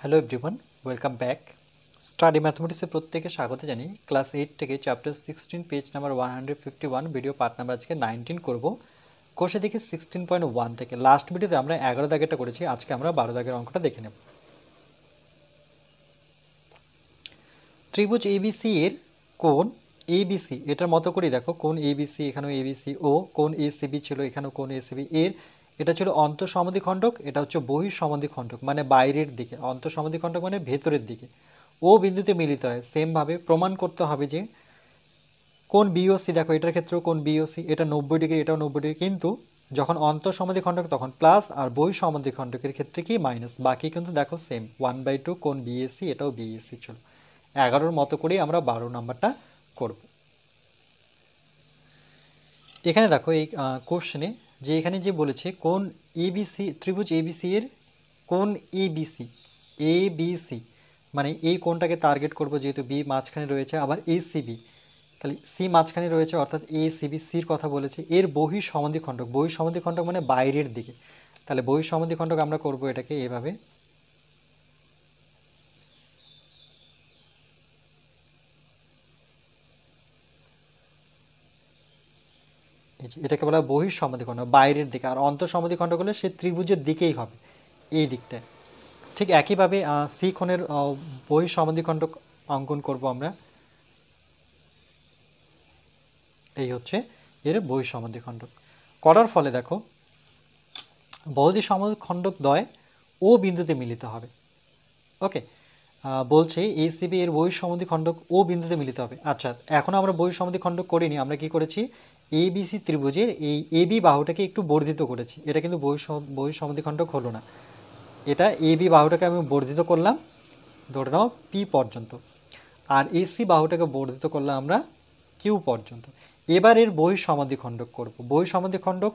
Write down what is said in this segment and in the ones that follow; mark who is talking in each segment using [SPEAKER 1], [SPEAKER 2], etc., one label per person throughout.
[SPEAKER 1] Hello everyone, welcome back. Study ম্যাথমেটিক্সে প্রত্যেকে স্বাগত জানিয়ে ক্লাস 8 থেকে chapter 16 page number 151 video part number আজকে 19 করব। কোষে দেখি 16.1 থেকে। লাস্ট ভিডিওতে আমরা 11 দাগেরটা করেছি, আজকে আমরা 12 দাগের অঙ্কটা দেখে নেব। ত্রিভুজ এবিসি এর কোণ এবিসি, এটার মতো করেই দেখো কোণ এবিসি, এখানেও এবিসি, ও কোণ এসিবি ছিল, এখানেও কোণ এসিবি। এর এটা ছিল অন্তঃসমদ্বিখণ্ডক, এটা হচ্ছে বহিঃসমদ্বিখণ্ডক মানে বাইরের দিকে, অন্তঃসমদ্বিখণ্ডক মানে ভেতরের দিকে। ও বিন্দুতে মিলিত হয়। সেমভাবে প্রমাণ করতে হবে যে কোণ বিওসি, দেখো এটার ক্ষেত্রেও কোণ বিওসি, এটা 90 ডিগ্রি, এটাও 90 ডিগ্রি, কিন্তু যখন অন্তঃসমদ্বিখণ্ডক তখন প্লাস, আর বহিঃসমদ্বিখণ্ডকের ক্ষেত্রে কি মাইনাস। বাকি কিন্তু দেখো সেম 1/2 কোণ বিএসি, এটাও বিএসি ছিল। 11-র মতো করেই আমরা 12 নাম্বারটা করব। এখানে দেখো এই কোশ্চেনে যে এখানে যে বলেছে কোণ এবিসি, ত্রিভুজ এবিসি এর কোণ এবিসি, এবিসি মানে এই কোণটাকে টার্গেট করব, যেহেতু বি মাঝখানে রয়েছে, আবার এসিবি তাহলে সি মাঝখানে রয়েছে, অর্থাৎ এসিবি, সির কথা বলেছে। এর বহিঃসমদ্বিখণ্ডক, বহিঃসমদ্বিখণ্ডক মানে বাইরের দিকে, তাহলে বহিঃসমদ্বিখণ্ডক আমরা করব এটাকে এভাবে। এটাকে বলা হয় বহিঃসমদ্বিখণ্ডক, বাইরের দিকে। আর অন্তঃসমদ্বিখণ্ডক হলে সে ত্রিভুজের দিকেই হবে, এই দিকটায়। ঠিক একইভাবে সি কোণের বহিঃসমদ্বিখণ্ডক অঙ্কন করব আমরা। এই হচ্ছে এর বহিঃসমদ্বিখণ্ডক। করার ফলে দেখো বহুদি সমদ্বিখণ্ডক দ্বয় ও বিন্দুতে মিলিত হবে। ওকে, বলছে এসিবি এর বহিঃসমদ্বিখণ্ডক ও বিন্দুতে মিলিত হবে। আচ্ছা, এখন আমরা বহিঃসমদ্বিখণ্ডক করিনি, আমরা কি করেছি এবিসি ত্রিভুজের এই এবি বাহুটাকে একটু বর্ধিত করেছি। এটা কিন্তু বহিঃসমদ্বিখণ্ডক হলো না, এটা এবি বাহুটাকে আমি বর্ধিত করলাম, ধরে নাও পি পর্যন্ত, আর এসি বাহুটাকে বর্ধিত করলাম আমরা কিউ পর্যন্ত। এবার এর বহিঃসমদ্বিখণ্ডক করব। বহিঃসমদ্বিখণ্ডক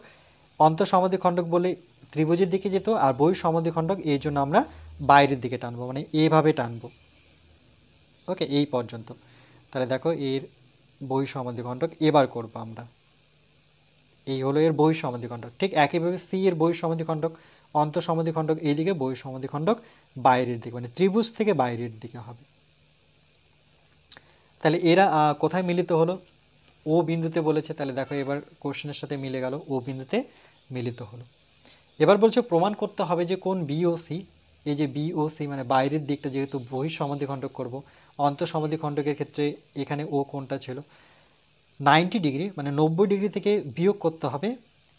[SPEAKER 1] অন্তঃসমদ্বিখণ্ডক বলে ত্রিভুজের দিকে যেত, আর বহিঃসমদ্বিখণ্ডক এই জন্য আমরা বাইরের দিকে টানবো, মানে এইভাবে টানবো। ওকে, এই পর্যন্ত। তাহলে দেখো এর বহিঃসমদ্বিখণ্ডক এবার করব আমরা। এই হলো এর বহিঃসমদ্বিখণ্ডক। ঠিক একইভাবে সি এর বহিঃসমদ্বিখণ্ডক, অন্তঃসমদ্বিখণ্ডক এইদিকে, বহিঃসমদ্বিখণ্ডক বাইরের দিকে, মানে ত্রিভুজ থেকে বাইরের দিকে হবে। তাহলে এরা কোথায় মিলিত হলো? ও বিন্দুতে বলেছে। তাহলে দেখো এবার কোশ্চেনের সাথে মিলে গেল, ও বিন্দুতে মিলিত হলো। এবার বলছে প্রমাণ করতে হবে যে কোন বিওসি, এই যে বিওসি মানে বাইরের দিকটা, যেহেতু বহিঃসমদ্বিখণ্ডক করব, অন্তঃসমদ্বিখণ্ডকের ক্ষেত্রে এখানে ও কোণটা ছিল 90 ডিগ্রি, মানে 90 ডিগ্রি থেকে বিয়োগ করতে হবে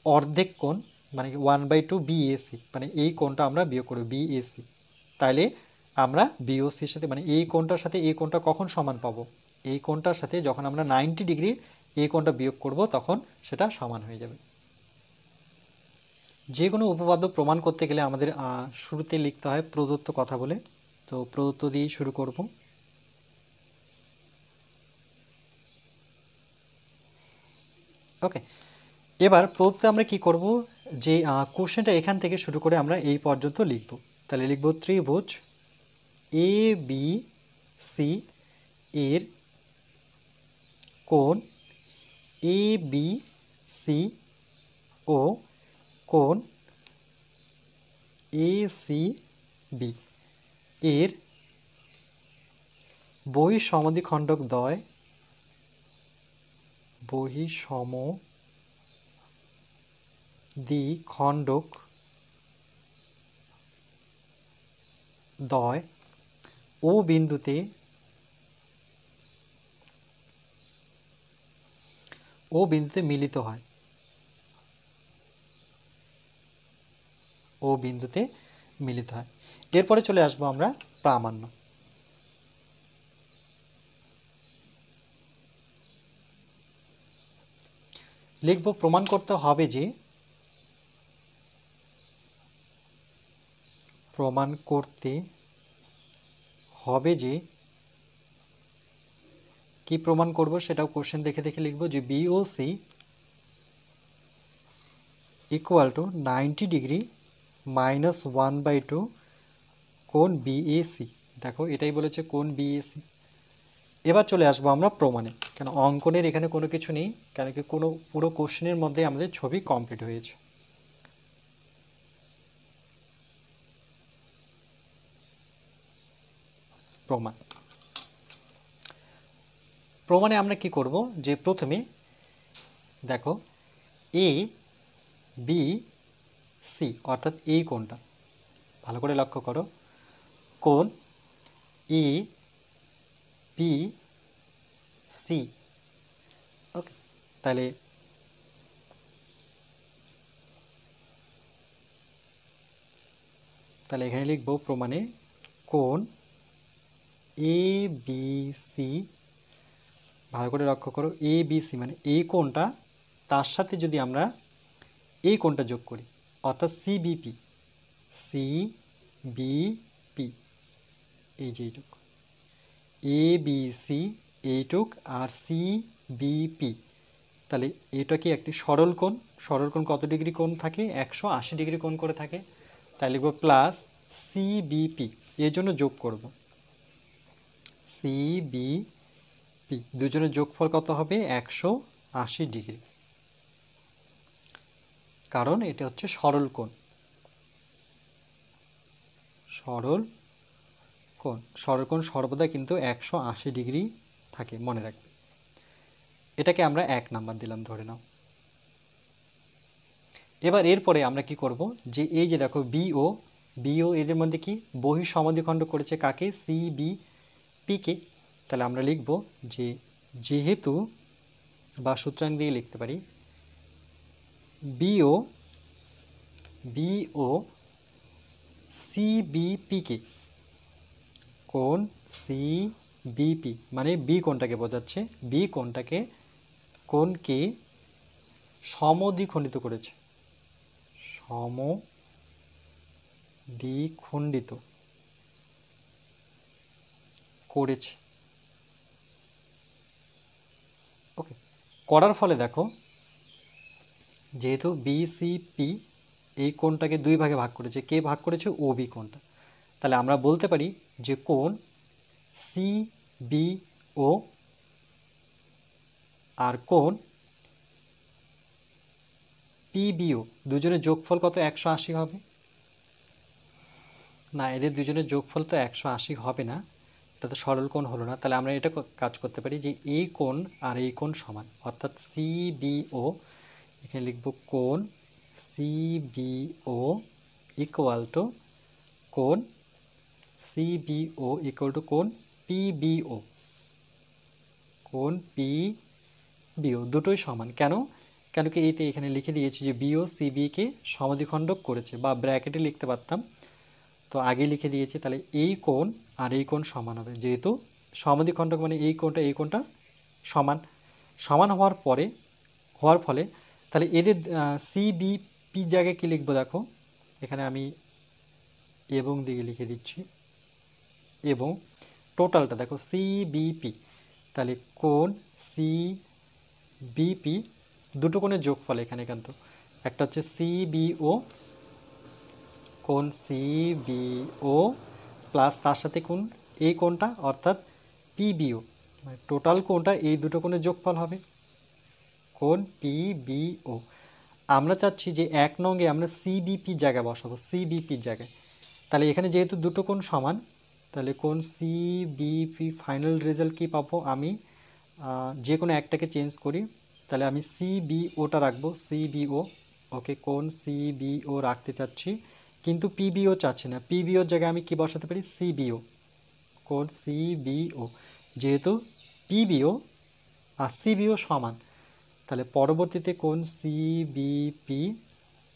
[SPEAKER 1] অর্ধেক কোণ, মানে 1/2 বিএসি, মানে এই কোণটা আমরা বিয়োগ করব বিএসি। তাইলে আমরা বিওসির সাথে, মানে এই কোণটার সাথে এই কোণটা কখন সমান পাবো? এই কোণটার সাথে যখন আমরা 90 ডিগ্রি এই কোণটা বিয়োগ করব, তখন সেটা সমান হয়ে যাবে। যে কোনো উপপাদ্য প্রমাণ করতে গেলে আমাদের শুরুতে লিখতে হয় প্রদত্ত কথা বলে। তো প্রদত্ত দিয়েই শুরু করব। ওকে, এবার প্রদত্তে আমরা কি করব, যে কোশ্চেনটা এখান থেকে শুরু করে আমরা এই পর্যন্ত লিখব। তাহলে লিখব ত্রিভুজ এ বি সি এর কোণ এ বি সি ও কোণ এ সি বি এর বহিঃসমদ্বিখণ্ডক দ্বয়, বহিঃসমদ্বিখণ্ডক দ্বয় ও বিন্দুতে মিলিত হয়, ও বিন্দুতে মিলিত হয়। এরপরে চলে আসবো আমরা প্রামাণ্য। লিখব প্রমাণ করতে হবে যে, প্রমাণ করতে হবে যে, কি প্রমাণ করব সেটাও কোশ্চেন দেখে দেখে লিখব, যে BOC equal to 90 degree minus 1/2 কোণ বিএসি। দেখো এটাই বলেছে কোণ বিএসি। এবার চলে আসবো আমরা প্রমাণে, কেন অঙ্কনের এখানে কোনো কিছু নেই, কেন কি কোনো পুরো কোশ্চেনের মধ্যে আমাদের ছবি কমপ্লিট হয়েছে। প্রমাণ। প্রমাণে আমরা কি করব, যে প্রথমে দেখো এ বি সি অর্থাৎ এই কোণটা ভালো করে লক্ষ্য করো, কোণ এ বি সি। ওকে, তাহলে এখানে লিখব প্রমাণে কোণ এ বি সি, ভালো করে লক্ষ্য করো, এ বি সি মানে এই কোণটা, তার সাথে যদি আমরা এই কোণটা যোগ করি অর্থাৎ সিবিপি, সিবিপি এই যে এইটুক, এ বি সি এইটুক আর সিবিপি, তাহলে এটা কি একটি সরল কোণ। সরল কোণ কত ডিগ্রি কোণ থাকে, 180 ডিগ্রি কোণ করে থাকে। তাই লিখব প্লাস সিবিপি, এর জন্য যোগ করব সিবিপি, দুজনের যোগফল কত হবে 180 ডিগ্রি, কারণ এটা হচ্ছে সরল কোণ। সরল কোণ, সরল কোণ সর্বদা কিন্তু 180 ডিগ্রি থাকে, মনে রাখবে। এটাকে আমরা 1 নাম্বার দিলাম ধরে নাও। এবার এরপরে আমরা কি করব, যে এই যে দেখো বিও, এদের মধ্যে কি বহিঃসমদ্বিখণ্ড করেছে কাকে, সিবিপি কে। তাহলে আমরা লিখব যে যেহেতু, বা সূত্রাং দিয়ে লিখতে পারি, বিও সিবিপি কে, কোণ সিবিপি মানে বি কোণটাকে বোঝাচ্ছে, বি কোণকে সমদ্বিখণ্ডিত করেছে, সমদ্বিখণ্ডিত করেছে। ওকে, করার ফলে দেখো যেহেতু বিসিপি এই কোণটাকে দুই ভাগে ভাগ করেছে, কে ভাগ করেছে, ও বি কোণটা। তাহলে আমরা বলতে পারি যে কোণ সিবিও আর কোণ পিবিও দুজনের যোগফল কত, 180 হবে না, এদের দুজনের যোগফল তো 180 হবে না, এটা তো সরল কোণ হলো না। তাহলে আমরা এটা কাজ করতে পারি যে এই কোণ আর এই কোণ সমান, অর্থাৎ সিবিও, এখানে লিখব কোণ সিবিও ইকুয়াল টু কোণ সিবিও ইকুয়াল টু কোণ পিবিও, কোণ পিবিও দুটোই সমান। কেন কি এইতে এখানে লিখে দিয়েছি যে বিও সিবি কে সমদ্বিখণ্ডক করেছে, বা ব্র্যাকেটে লিখতে পারতাম, তো আগে লিখে দিয়েছি। তাহলে এই কোণ আর এই কোণ সমান হবে, যেহেতু সমদ্বিখণ্ডক মানে এই কোণটা সমান হওয়ার ফলে তাহলে এদের সিবিপি জায়গায় কী লিখবো, দেখো এখানে আমি এবং দিকে লিখে দিচ্ছি, এবং টোটালটা দেখো সিবিপি, তাহলে কোণ সিবিপি দুটো কোণের যোগফল এখানে, কিন্তু একটা হচ্ছে সিবিও, কোণ সিবিও প্লাস তার সাথে কোণ এই কোণটা অর্থাৎ পিবিও, মানে টোটাল কোণটা এই দুটো কোণের যোগফল হবে, কোণ পিবিও। আমরা চাচ্ছি যে 1 নংয়ে আমরা সিবিপি জায়গায় বসাবো, সিবিপি জায়গায়। তাহলে এখানে যেহেতু দুটো কোণ সমান, তাহলে কোণ সিবিপি ফাইনাল রেজাল্ট কী পাবো, আমি যে কোনো একটাকে চেঞ্জ করি, তাহলে আমি সিবিওটা রাখবো, সিবিও। ওকে, কোণ সিবিও রাখতে চাচ্ছি, কিন্তু পিবিও চাচ্ছি না, পিবিওর জায়গায় আমি কি বসাতে পারি, সিবিও, কোণ সিবিও। যেহেতু পিবিও আর সিবিও সমান, তাহলে পরবর্তীতে কোণ সিবিপি,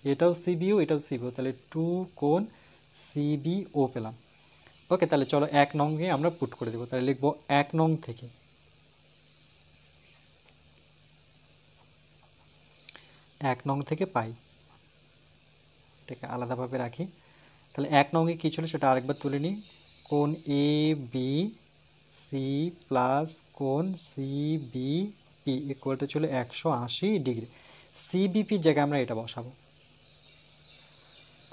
[SPEAKER 1] এটাও সিবিও এটাও সিবিও, তাহলে 2 কোণ সিবিও পেলাম। ওকে, তাহলে চলো 1 নংয়ে আমরা পুট করে দেবো। তাহলে লিখবো 1 নং থেকে, 1 নং থেকে পাই, এটাকে আলাদাভাবে রাখি। তাহলে 1 নংয়ে কী ছিল সেটা আরেকবার তুলে নিই, কোণ এ বি সি প্লাস কোণ সিবিপি ইকুয়ালটা ছিল 180 ডিগ্রি। সিবিপি জায়গায় আমরা এটা বসাবো,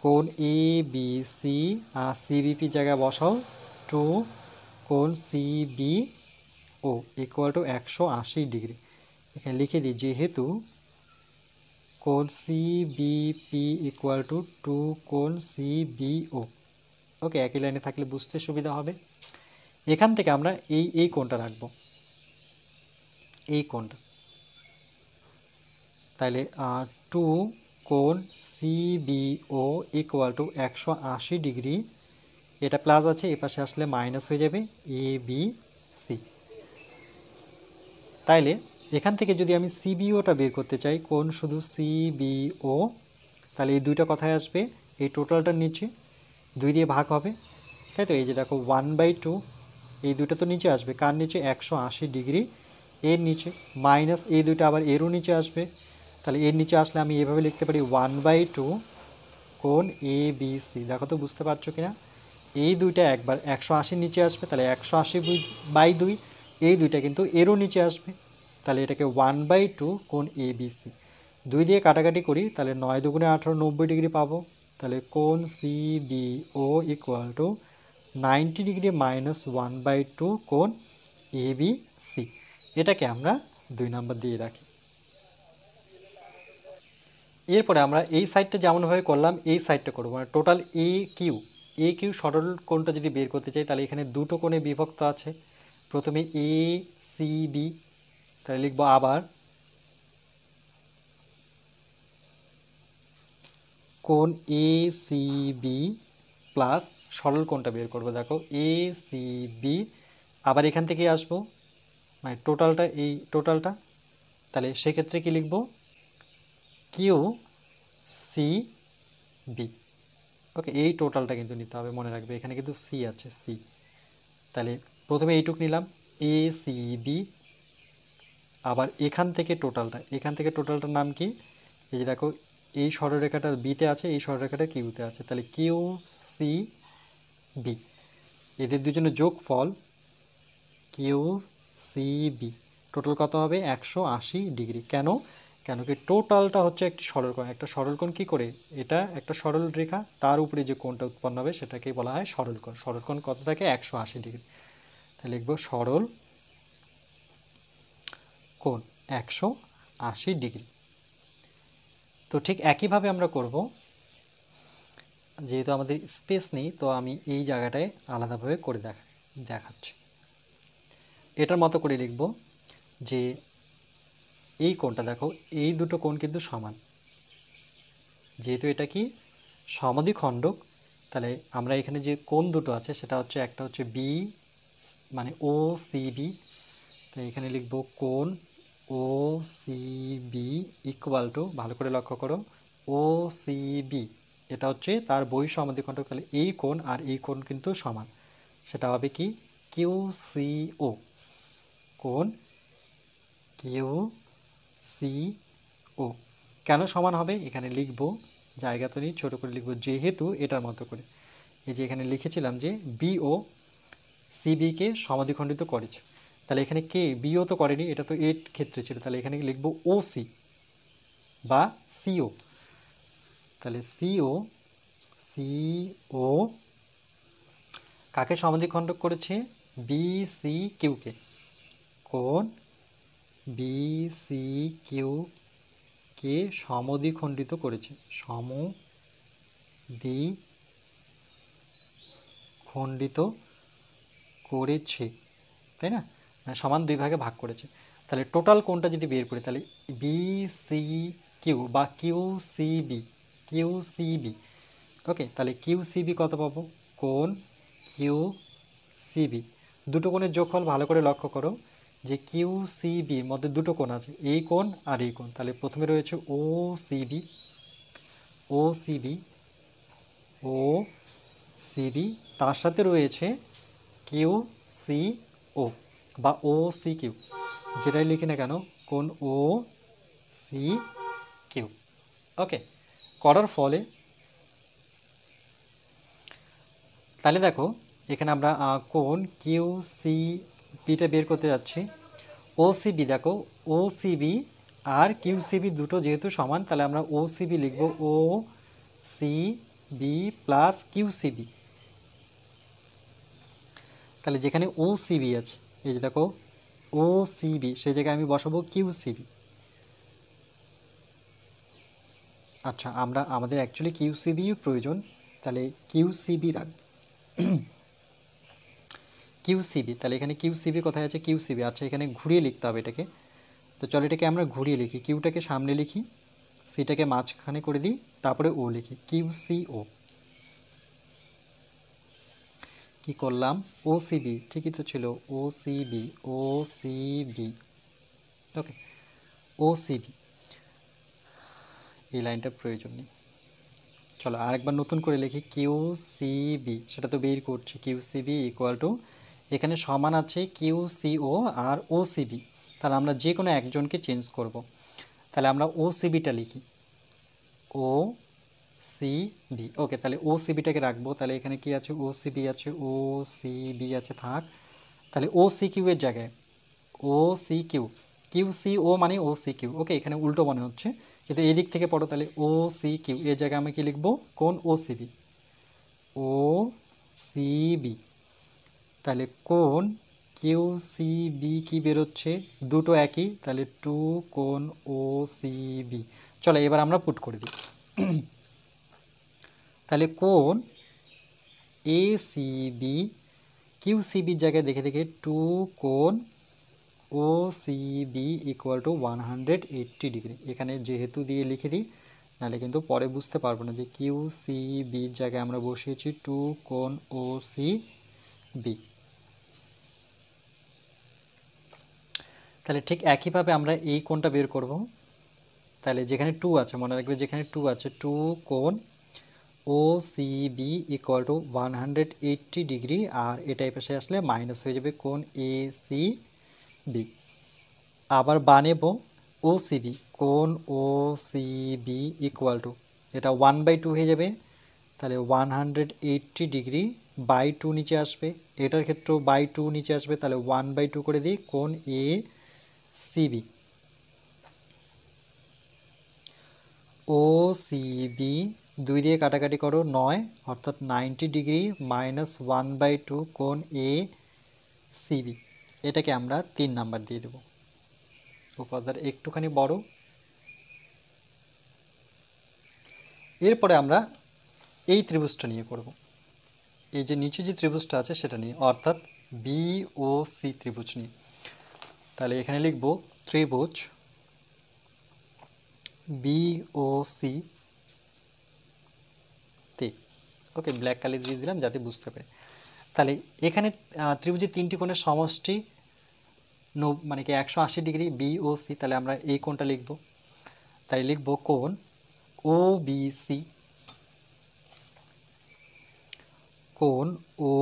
[SPEAKER 1] কোণ এ বি সি আর সিবিপি জায়গায় বসাও 2 কোণ সিবিও ইকুয়াল টু 180 ডিগ্রি। এখানে লিখে দিই যেহেতু কোণ সিবিপি ইকুয়াল টু 2 কোণ সিবিও। ওকে, একই লাইনে থাকলে বুঝতে সুবিধা হবে। এখান থেকে আমরা এই কোণটা রাখব, এই কোণটা। তাহলে 2 কোণ CBO ইকুয়াল টু 180 ডিগ্রি, এটা প্লাস আছে, এ পাশে আসলে মাইনাস হয়ে যাবে ABC। তাইলে এখান থেকে যদি আমি CBOটা বের করতে চাই, কোণ শুধু CBO, তাহলে এই দুইটা কথায় আসবে, এই টোটালটার নিচে 2 দিয়ে ভাগ হবে, তাই তো। এই যে দেখো 1/2, এই দুইটা তো নিচে আসবে, কার নিচে? 180 ডিগ্রি এর নিচে, মাইনাস এই দুইটা আবার এরও নিচে আসবে। তাহলে এর নিচে আসলে আমি এভাবে লিখতে পারি 1/2 কোণ ABC। দেখো তো বুঝতে পারছো কিনা? এই দুইটা একবার 180 নিচে আসবে, তাহলে 180/2, এই দুইটা কিন্তু এরও নিচে আসবে, তাহলে এটাকে 1/2 কোণ ABC। 2 দিয়ে কাটাকাটি করি, তাহলে 9 দুগুণে 18, 90 ডিগ্রি পাবো। তাহলে কোণ CBO equal to 90 degree minus 1/2 কোণ ABC। এটাকে আমরা 2 নাম্বার দিয়ে রাখি। এরপরে আমরা এই সাইডটা যেমনভাবে করলাম এই সাইডটা করবো, মানে টোটাল AQ সরল কোণটা যদি বের করতে চাই, তাহলে এখানে দুটো কোণে বিভক্ত আছে। প্রথমে ACB, তাহলে লিখবো আবার কোণ ACB প্লাস সরল কোণটা বের করবো, দেখো ACB, আবার এখান থেকে আসবো, মানে টোটালটা, এই টোটালটা। তাহলে সেক্ষেত্রে কি লিখবো? QCB। ওকে, এই টোটালটা কিন্তু নিতে হবে, মনে রাখবে এখানে কিন্তু C আছে, C। তাহলে প্রথমে এইটুক নিলাম ACB, আবার এখান থেকে টোটালটার নাম কি? এই যে দেখো এই সরলরেখাটা বিতে আছে, এই সরলরেখাটা কিউতে আছে, তাহলে QCB, এদের দুজনের যোগফল QCB। টোটাল কত হবে? 180 ডিগ্রি। কেন? কেন কি টোটালটা হচ্ছে একটি সরলকোণ। একটা সরলকোণ কি করে? এটা একটা সরল রেখা, তার উপরে যে কোণটা উৎপন্ন হবে সেটাকেই বলা হয় সরলকোণ। সরলকোণ কত থাকে? 180 ডিগ্রি। তাহলে লিখবো সরল কোণ 180 ডিগ্রি। তো ঠিক একইভাবে আমরা করব, যেহেতু আমাদের স্পেস নেই, তো আমি এই জায়গাটায় আলাদাভাবে করে দেখাচ্ছি। এটার মতো করে লিখব যে এই কোণটা দেখো, এই দুটো কোণ কিন্তু সমান, যেহেতু এটা কি সমদ্বিখণ্ডক, তাহলে আমরা এখানে যে কোণ দুটো আছে সেটা হচ্ছে, একটা হচ্ছে বি মানে OCB, তো এখানে লিখব কোণ OCB ইকুয়াল টু, ভালো করে লক্ষ্য করো, OCB এটা হচ্ছে তার বহিঃ সমদ্বিখণ্ডক, তাহলে এই কোণ আর এই কোণ কিন্তু সমান, সেটা হবে কি? QCO, কোণ QCO। কেন সমান হবে? এখানে লিখব, জায়গা তো নেই, ছোটো করে লিখব, যেহেতু এটার মতো করে, এই যে এখানে লিখেছিলাম যে BO CBকে সমাধিখণ্ডিত করেছে, তাহলে এখানে কে BO তো করেনি, এটা তো এর ক্ষেত্রে ছিল, তাহলে এখানে লিখব OC বা CO। তাহলে CO কাকে সমাধিখণ্ডক করেছে? BCQকে, কোণ BCQকে সমদ্বিখণ্ডিত করেছে, সমদ্বিখণ্ডিত করেছে, তাই না? মানে সমান দুই ভাগে ভাগ করেছে। তাহলে টোটাল কোণটা যদি বের করি, তাহলে BCQ বা QCB, ওকে, তাহলে QCB কত পাবো? কোণ QCB, দুটো কোণের যোগফল ভালো করে লক্ষ্য করো, যে QCBর মধ্যে দুটো কোণ আছে, এই কোণ আর এই কোণ, তাহলে প্রথমে রয়েছে OCB, তার সাথে রয়েছে QCO বা OCQ, যেটাই লিখি না কেন, কোণ OCQ। ওকে, করার ফলে তাহলে দেখো এখানে আমরা কোণ QCBটা বের করতে যাচ্ছি। OCB দেখো, OCB আর QCB দুটো যেহেতু সমান, তাহলে আমরা OCB লিখব OCB প্লাস QCB। তাহলে যেখানে OCB আছে, এই যে দেখো OCB, সেই জায়গায় আমি বসাবো QCB। আচ্ছা, আমাদের অ্যাকচুয়ালি QCB প্রয়োজন, তাহলে QCB রাখব। কিউসিবি, তাহলে এখানে কিউসিবি কোথায় আছে, কিউসিবি আচ্ছা এখানে ঘুরিয়ে লিখতে হবে এটাকে। তো চলো এটাকে আমরা ঘুরিয়ে লিখি, কিউটাকে সামনে লিখি, সিটাকে মাঝখানে করে দিই, তারপরে ও লিখি, কিউসিও। কি করলাম, ওসিবি ঠিকই তো ছিল, ওসিবি, ওসিবি, ওকে ওসিবি, এই লাইনটার প্রয়োজন নেই। চলো আরেকবার নতুন করে লিখি, কিউসিবি, সেটা তো বের করছি, কিউসিবি ইকুয়াল টু, এখানে সমান আছে কিউসিও আর ওসিবি, তাহলে আমরা যে কোনো একজনকে চেঞ্জ করব। তাহলে আমরা ওসিবিটা লিখি, ও সিবি, ওকে তাহলে ওসিবিটাকে রাখবো। তাহলে এখানে কি আছে, ওসিবি আছে, ওসিবি আছে, থাক। তাহলে ও সি কিউ এর জায়গায় ও সি কিউ, কিউ সি ও মানে ও সি কিউ, ওকে এখানে উল্টো মনে হচ্ছে কিন্তু এই দিক থেকে পড়ো। তাহলে ও সি কিউ এর জায়গায় আমি কি লিখবো, কোন ও সিবি, ও সিবি। তাহলে কোন কিউ সি বি কি বেরোচ্ছে, দুটো একই, তাহলে টু কোন ও সিবি। চলো এবার আমরা পুট করে দিই। তাহলে কোন এ সিবি কিউসিবির জায়গায় দেখে দেখে টু কোন ও সিবি ইকুয়াল টু 180 ডিগ্রি। এখানে যেহেতু দিয়ে লিখে দিই, নাহলে কিন্তু পরে বুঝতে পারবো না যে কিউসিবির জায়গায় আমরা বসিয়েছি টু কোন ও সিবি। তাহলে ঠিক একইভাবে আমরা এই কোণটা বের করব। তাহলে যেখানে টু আছে মনে রাখবে, যেখানে টু আছে টু কোণ ও সিবি ইকুয়াল টু 180 ডিগ্রি, আর এটা এই পাশে আসলে মাইনাস হয়ে যাবে কোণ এ সি বি। আবার বানেব ও সিবি, কোণ ও সিবি ইকুয়াল টু, এটা 1/2 হয়ে যাবে, তাহলে 180 ডিগ্রি বাই টু নিচে আসবে, এটার ক্ষেত্রেও বাই টু নিচে আসবে, তাহলে 1/2 করে দিই কোণ এ সিবি। ও সিবি 2 দিয়ে কাটাকাটি করো 9, অর্থাৎ 90 ডিগ্রি মাইনাস 1/2 কোণ এ সিবি। এটাকে আমরা 3 নাম্বার দিয়ে দেব, উপাদান একটুখানি বড়। এরপরে আমরা এই ত্রিভুজটা নিয়ে করব, এই যে নিচে যে ত্রিভুজটা আছে সেটা নিয়ে, অর্থাৎ বি ও সি ত্রিভুজ নিয়ে। তাহলে এখানে লিখব ত্রিভুজ বি ও সি তে, ওকে ব্ল্যাক কালি দিয়ে দিলাম যাতে বুঝতে পারে। তাহলে এখানে ত্রিভুজের 3টি কোণের সমষ্টি মানে কি 180 ডিগ্রি বি ও সি, তাহলে আমরা এই কোণটা লিখব। তাই লিখব কোণ ও বি সি, কোণ ও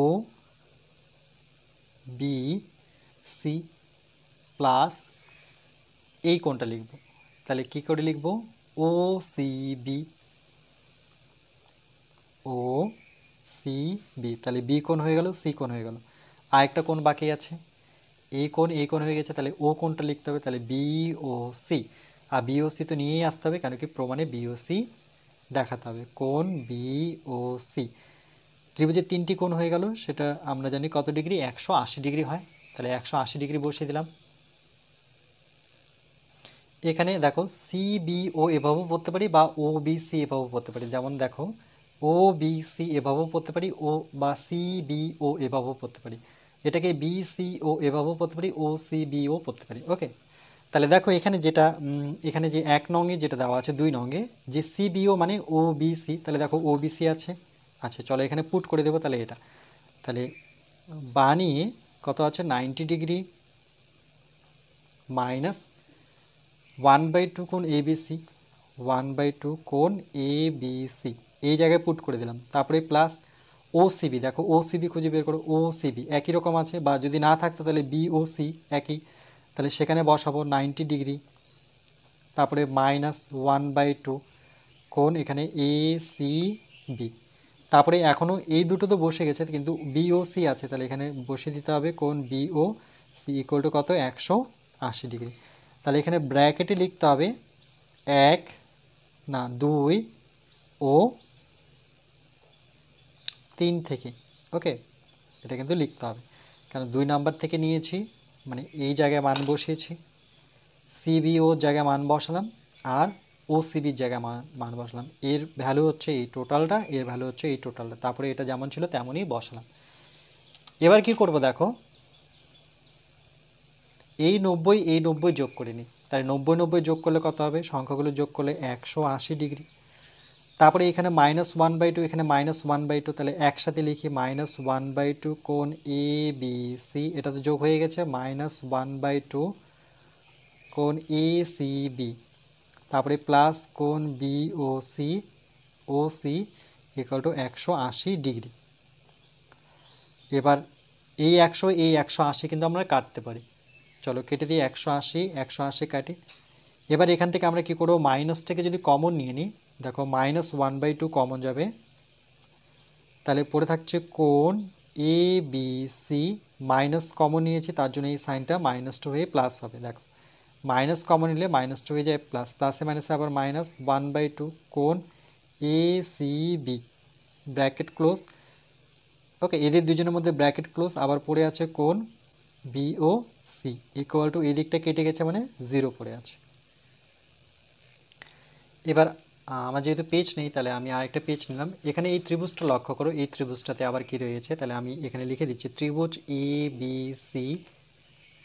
[SPEAKER 1] বি সি প্লাস এই কোণটা লিখব। তাহলে কি করে লিখব, ও C B, O C B, তাহলে বি কোণ হয়ে গেল, সি কোণ হয়ে গেল, আরেকটা কোণ বাকি আছে, এই কোণ হয়ে গেছে, তাহলে ও কোণটা লিখতে হবে, তাহলে বি ও সি। আর বি ও সি তো নিয়েই আসতে হবে, কেন কি প্রমাণে বি ও সি দেখাতে হবে, কোণ বি ও সি। ত্রিভুজের 3টি কোণ হয়ে গেল, সেটা আমরা জানি কত ডিগ্রি, 180 ডিগ্রি হয়, তাহলে 180 ডিগ্রি বসিয়ে দিলাম। এখানে দেখো সি বি ও এভাবেও পড়তে পারি বা ও বি সি এভাবেও পড়তে পারি, যেমন দেখো ও বি সি এভাবেও পড়তে পারি, ও বা সি বি ও এভাবেও পড়তে পারি, এটাকে বি সি ও এভাবেও পড়তে পারি, ও সি বি ও পড়তে পারি, ওকে। তাহলে দেখো এখানে যেটা এখানে যে 1 নঙে যেটা দেওয়া আছে, 2 নঙে যে সি বি ও মানে ও বি সি, তাহলে দেখো ও বি সি আছে, আচ্ছা চলো এখানে পুট করে দেবো। তাহলে এটা তাহলে বানিয়ে কত আছে, 90 ডিগ্রি মাইনাস 1/2 কোণ এ বি সি, 1/2 কোণ এ বি সি, এই জায়গায় পুট করে দিলাম। তারপরে প্লাস ও সিবি, দেখো ও সিবি খুঁজে বের করো, ও সিবি একই রকম আছে, বা যদি না থাকতো তাহলে বি ও সি একই, তাহলে সেখানে বসাবো 90 ডিগ্রি, তারপরে মাইনাস 1/2 কোণ এখানে এ সি বি। তারপরে এখনও এই দুটো তো বসে গেছে, কিন্তু বি ও সি আছে, তাহলে এখানে বসে দিতে হবে কোণ B O C equal to কত, 180 ডিগ্রি। তাহলে এখানে ব্র্যাকেটে লিখতে হবে 2 ও 3 থেকে, ওকে এটা কিন্তু লিখতে হবে, কারণ 2 নাম্বার থেকে নিয়েছি, মানে এই জায়গায় মান বসিয়েছি, সিবিও জায়গায় মান বসালাম, আর ও সিবির জায়গায় মান বসালাম, এর ভ্যালু হচ্ছে এই টোটালটা, এর ভ্যালু হচ্ছে এই টোটালটা, তারপরে এটা যেমন ছিল তেমনই বসালাম। এবার কি করব দেখো, এই 90 যোগ করে নিই। তাই 90 যোগ করলে কত হবে, সংখ্যাগুলো যোগ করলে 180 ডিগ্রি। তারপরে এখানে -1/2, এখানে -1/2, তাহলে একসাথে লিখি -1/2 কোণ এ বি সি, এটা তো যোগ হয়ে গেছে, -1/2 কোণ এ সি বি, তারপরে প্লাস কোণ B O C equal to 180 degree. এবার এই 180 কিন্তু আমরা কাটতে পারি, চলো কেটে দিই, 180 কাটি। এবার এখান থেকে আমরা কি করবো, মাইনাসটাকে যদি কমন নিয়ে নিই, দেখো -1/2 কমন যাবে, তাহলে পড়ে থাকছে কোণ এ বি সি, মাইনাস কমন নিয়েছি তার জন্য এই সাইনটা -2 হয়ে প্লাস হবে। দেখো মাইনাস কমন নিলে -2 হয়ে যায় প্লাস, প্লাসে মাইনাসে আবার -1/2 কোণ A C B, bracket close. Okay, এদের দুজনের মধ্যে ব্র্যাকেট ক্লোজ, আবার পড়ে আছে কোণ বিও সি ইকুয়াল টু, এই দিকটা কেটে গেছে মানে 0 পড়ে আছে। এবার আমার যেহেতু পেজ নেই, তাহলে আমি আরেকটা পেজ নিলাম। এখানে এই ত্রিভুজটা লক্ষ্য করো, এই ত্রিভুজটাতে আবার কি রয়েছে, তাহলে আমি এখানে লিখে দিচ্ছি ত্রিভুজ এ বি সি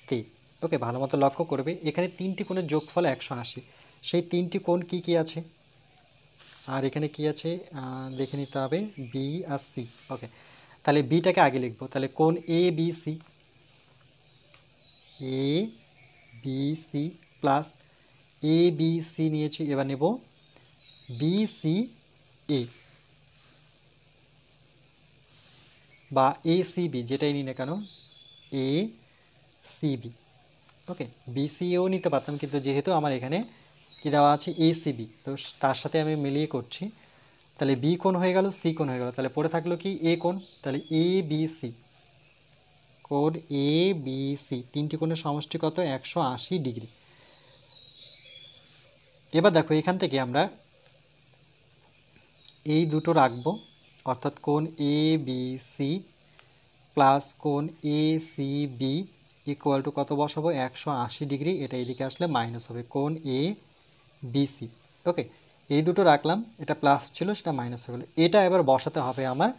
[SPEAKER 1] তে। ওকে, ভালো মতো লক্ষ্য করবে, এখানে 3টি কোণের যোগফল 180, সেই 3টি কোণ কি কি আছে, আর এখানে কি আছে দেখে নিতে হবে, বি আর সি। ওকে, তাহলে বিটাকে আগে লিখবো, তাহলে কোণ এ বি সি প্লাস এ বি সি নিয়েছি, এবার নেব বি সি এ বা এ সি বি, যেটাই নিই না কেন, A C B. Okay, B C এও নিতে পারতাম, কিন্তু যেহেতু আমার এখানে কি দেওয়া আছে এ সি বি, তো তার সাথে আমি মিলিয়ে করছি। তাহলে বি কোণ হয়ে গেল, সি কোণ হয়ে গেল, তাহলে পড়ে থাকলো কি এ কোণ, তাহলে এ বি সি, কোণ এ বি সি, 3টি কোণের সমষ্টি কত, 180 ডিগ্রি। এবার দেখো এখান থেকে আমরা এই দুটো রাখবো, অর্থাৎ কোণ এ বি সি প্লাস কোণ A C B equal to কত বসাবো, 180 ডিগ্রি, এটা এদিকে আসলে মাইনাস হবে, কোণ এ বি সি। ওকে, এই দুটো রাখলাম, এটা প্লাস ছিল সেটা মাইনাস হয়ে গেলো। এটা এবার বসাতে হবে আমার,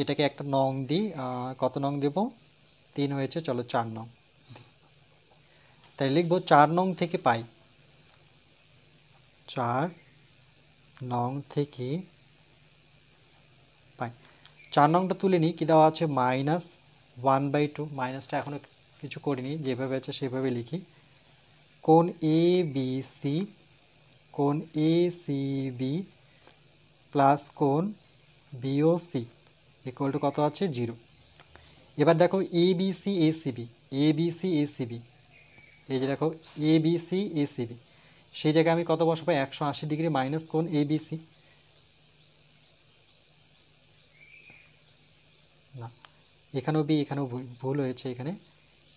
[SPEAKER 1] এটাকে একটা নং দিই, কত নং দেব, 3 হয়েছে, চলো 4 নং দিই। তাই লিখবো 4 নং থেকে পাই, 4 নং থেকে পাই। 4 নংটা তুলে নিই, কী দেওয়া আছে, -1/2, মাইনাসটা এখনও কিছু করিনি, যেভাবে আছে সেভাবে লিখি, কোণ এ বি সি, কোণ এ সি বি প্লাস কোণ বিও সি ইকুয়াল টু কত আছে, 0। এবার দেখো A B C A C B, A B C A C B, এই যে দেখো A B C A C B, সেই জায়গায় আমি কত বসাবো, 180 ডিগ্রি মাইনাস কোণ এ বি সি, না এখানেও বি, এখানেও ভুল হয়েছে, এখানে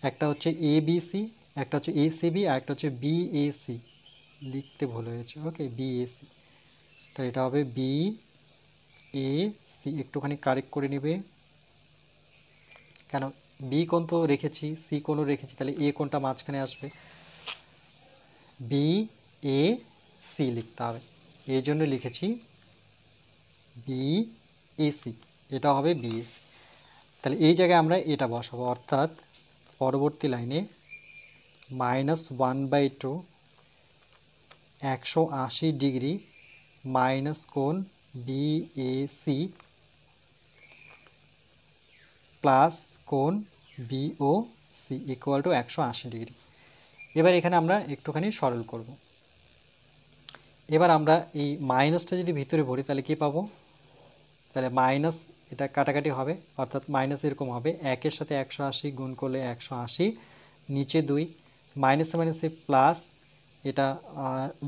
[SPEAKER 1] একটা হচ্ছে এ বি সি, একটা হচ্ছে এ সি বি, আর একটা হচ্ছে বি এ সি, লিখতে ভুল হয়েছে। ওকে, বি এ সি, তাহলে এটা হবে বি এ সি, একটুখানি কারেক্ট করে নেবে, কেন বি কোণ তো রেখেছি, সি কোণও রেখেছি, তাহলে এ কোণটা মাঝখানে আসবে, বি এ সি লিখতে হবে, এই জন্য লিখেছি বি এ সি, এটা হবে বি এ সি। তাহলে এই জায়গায় আমরা এটা বসাবো, অর্থাৎ পরবর্তী লাইনে -1/2 180 ডিগ্রি মাইনাস কোণ বি এ সি প্লাস কোণ bio C equal to 180 degree. এবার এখানে আমরা একটুখানি সরল করব। এবার আমরা এই মাইনাসটা যদি ভিতরে ভরি তাহলে কি পাবো, তাহলে মাইনাস, এটা কাটাকাটি হবে, অর্থাৎ মাইনাস এরকম হবে, 1-এর সাথে 180 গুণ করলে 180, নিচে 2, মাইনাসে মাইনাসে প্লাস, এটা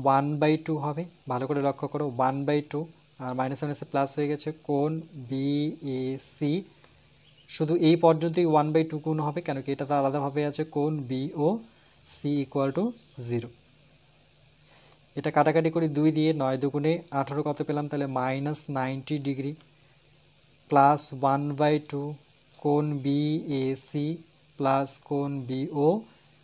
[SPEAKER 1] 1/2 হবে, ভালো করে লক্ষ্য করো 1/2, আর মাইনাসে মাইনাসে প্লাস হয়ে গেছে, কোণ বি এ সি, শুধু এই পর্যন্তই 1/2 গুণ হবে, কেন কি এটা তো আলাদাভাবে আছে, কোণ বিও সি ইকুয়াল টু 0। এটা কাটাকাটি করি 2 দিয়ে, 9 দুগুণে 18 কত পেলাম, তাহলে -90 ডিগ্রি প্লাস 1/2 কোণ বি এ সি প্লাস কোণ বিও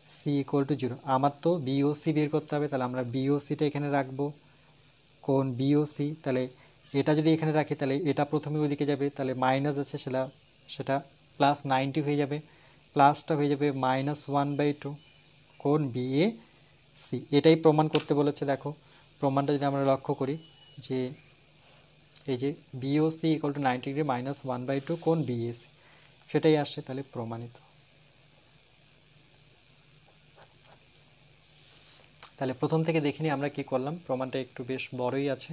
[SPEAKER 1] সি ইকুয়াল টু 0। আমার তো বিও সি বের করতে হবে, তাহলে আমরা বিও সিটা এখানে রাখবো, কোণ বিও সি, তাহলে এটা যদি এখানে রাখি তাহলে এটা প্রথমে ওইদিকে যাবে, তাহলে মাইনাস আছে সেটা প্লাস 90 হয়ে যাবে, প্লাসটা হয়ে যাবে -1/2 কোণ BAC। এটাই প্রমাণ করতে বলেছে। দেখো প্রমাণটা যদি আমরা লক্ষ্য করি যে এই যে BOC = 90 ডিগ্রি -1/2 কোণ BAC, সেটাই আসছে, তাহলে প্রমাণিত। তাহলে প্রথম থেকে দেখিনি আমরা কি করলাম, প্রমাণটা একটু বেশ বড়ই আছে,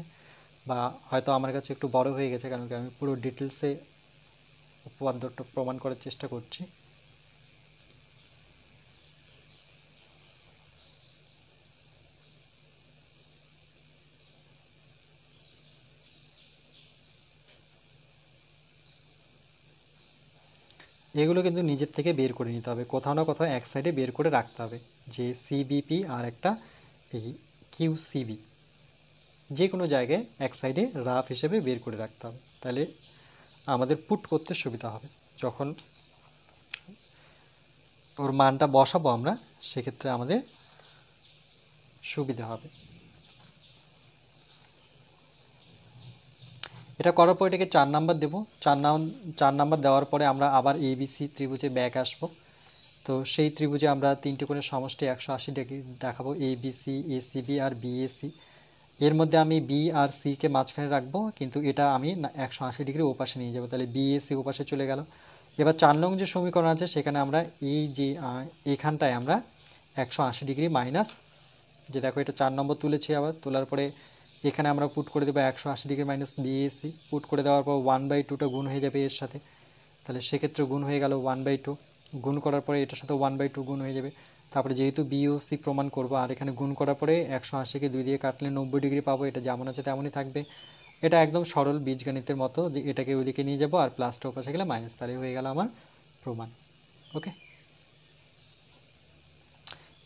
[SPEAKER 1] বা হয়তো আমার কাছে একটু বড় হয়ে গেছে, কারণ কি আমি পুরো ডিটেলসে উপপাদ্যটা প্রমাণ করার চেষ্টা করছি। এগুলো কিন্তু নিজের থেকে বের করে নিতে হবে, কোথাও না কোথাও এক সাইডে বের করে রাখতে হবে, যে CBP আর একটা এই QCB, যে কোনো জায়গায় এক সাইডে রাফ হিসেবে বের করে রাখতে হবে, তাহলে আমাদের পুট করতে সুবিধা হবে। যখন ওর মানটা বসাবো আমরা, সেক্ষেত্রে আমাদের সুবিধা হবে। এটা করার পর এটাকে 4 নাম্বার দেবো। 4 নাম্বার দেওয়ার পরে আমরা আবার ABC ত্রিভুজে ব্যাক আসবো। তো সেই ত্রিভুজে আমরা তিনটে কোণের সমষ্টি 180 ডিগ্রি দেখাবো, ABC, ACB আর BAC। এর মধ্যে আমি B আর C কে মাঝখানে রাখবো, কিন্তু এটা আমি 180 ডিগ্রি ওপাশে নিয়ে যাবো, তাহলে BAC ওপাশে চলে গেল। এবার 4 নং যে সমীকরণ আছে সেখানে আমরা এই যে এখানটায় আমরা 180 ডিগ্রি মাইনাস, যে দেখো এটা 4 নম্বর তুলেছি, আবার তোলার পরে এখানে আমরা পুট করে দেবো 180 ডিগ্রি মাইনাস BAC। পুট করে দেওয়ার পর 1/2টা গুণ হয়ে যাবে এর সাথে, তাহলে সেক্ষেত্রে গুণ হয়ে গেল 1/2। গুণ করার পরে এটার সাথে 1/2 গুণ হয়ে যাবে। তারপরে যেহেতু BOC প্রমাণ করব, আর এখানে গুণ করার পরে 180কে 2 দিয়ে কাটলে 90 ডিগ্রি পাবো। এটা যেমন আছে তেমনই থাকবে। এটা একদম সরল বীজগণিতের মতো, যে এটাকে ওইদিকে নিয়ে যাবো আর প্লাসটা ওপাশে গেলে মাইনাস, তাহলে হয়ে গেল আমার প্রমাণ। ওকে,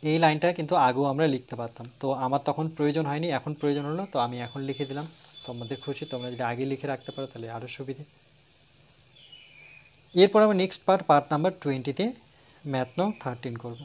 [SPEAKER 1] এই লাইনটা কিন্তু আগেও আমরা লিখতে পারতাম, তো আমার তখন প্রয়োজন হয়নি, এখন প্রয়োজন হলো, তো আমি এখন লিখে দিলাম। তোমাদের খুশি, তোমরা যদি আগে লিখে রাখতে পারো তাহলে আরও সুবিধে। এরপর আমরা নেক্সট পার্ট নাম্বার 20-তে ম্যাথ নং 13 করব।